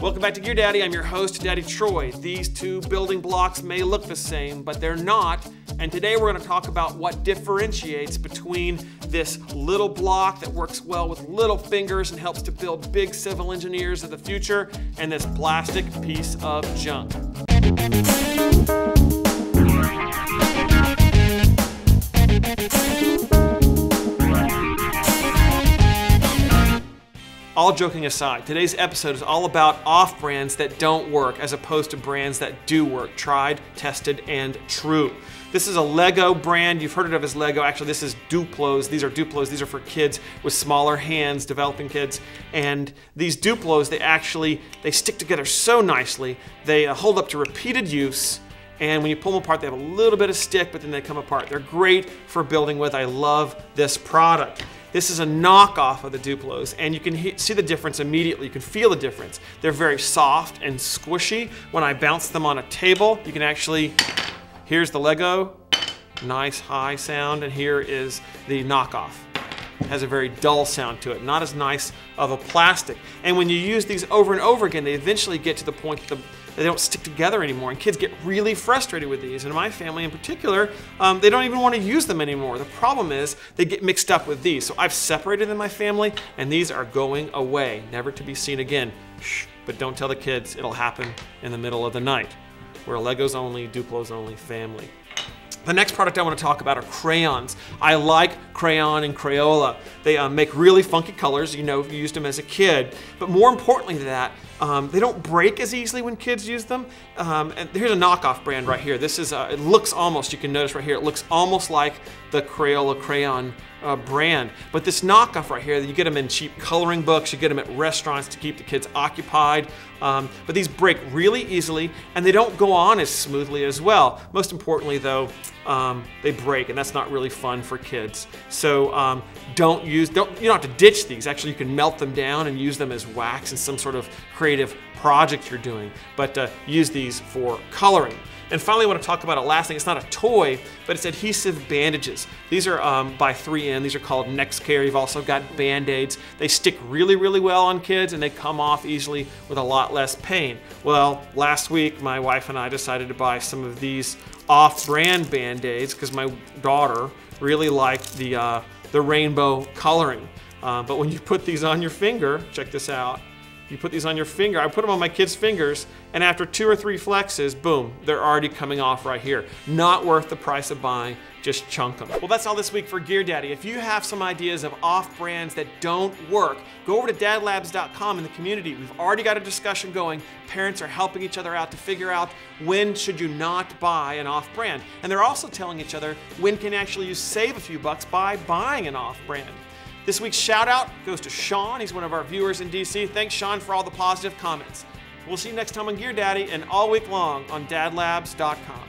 Welcome back to Gear Daddy. I'm your host, Daddy Troy. These two building blocks may look the same, but they're not. And today we're going to talk about what differentiates between this little block that works well with little fingers and helps to build big civil engineers of the future, and this plastic piece of junk. All joking aside, today's episode is all about off-brands that don't work as opposed to brands that do work, tried, tested, and true. This is a Lego brand. You've heard it of as Lego. Actually, this is Duplos. These are Duplos. These are for kids with smaller hands, developing kids. And these Duplos, they stick together so nicely. They hold up to repeated use. And when you pull them apart, they have a little bit of stick, but then they come apart. They're great for building with. I love this product. This is a knockoff of the Duplos, and you can see the difference immediately. You can feel the difference. They're very soft and squishy. When I bounce them on a table, you can actually, here's the Lego, nice high sound, and here is the knockoff. It has a very dull sound to it, not as nice of a plastic. And when you use these over and over again, they eventually get to the point that they don't stick together anymore, and kids get really frustrated with these. And in my family in particular, they don't even want to use them anymore. The problem is they get mixed up with these. So I've separated them in my family, and these are going away, never to be seen again. Shh, but don't tell the kids. It'll happen in the middle of the night. We're a Legos only, Duplos only family. The next product I want to talk about are crayons. I like crayon and Crayola. They make really funky colors. You know, you used them as a kid. But more importantly than that, they don't break as easily when kids use them. And here's a knockoff brand right here. This is, it looks almost, you can notice right here, it looks almost like the Crayola crayon brand. But this knockoff right here, you get them in cheap coloring books, you get them at restaurants to keep the kids occupied. But these break really easily, and they don't go on as smoothly as well. Most importantly though, they break, and that's not really fun for kids. So you don't have to ditch these. Actually, you can melt them down and use them as wax in some sort of creative project you're doing, but use these for coloring. And finally, I want to talk about a last thing. It's not a toy, but it's adhesive bandages. These are by 3M. These are called NextCare. You've also got Band-Aids. They stick really, really well on kids, and they come off easily with a lot less pain. Well, last week, my wife and I decided to buy some of these off-brand Band-Aids because my daughter really liked the rainbow coloring. But when you put these on your finger, check this out. You put these on your finger. I put them on my kids' fingers, and after 2 or 3 flexes, boom, they're already coming off right here. Not worth the price of buying, just chunk them. Well, that's all this week for Gear Daddy. If you have some ideas of off-brands that don't work, go over to DadLabs.com in the community. We've already got a discussion going. Parents are helping each other out to figure out when should you not buy an off-brand. And they're also telling each other when can actually you save a few bucks by buying an off-brand. This week's shout out goes to Sean. He's one of our viewers in DC. Thanks, Sean, for all the positive comments. We'll see you next time on Gear Daddy and all week long on DadLabs.com.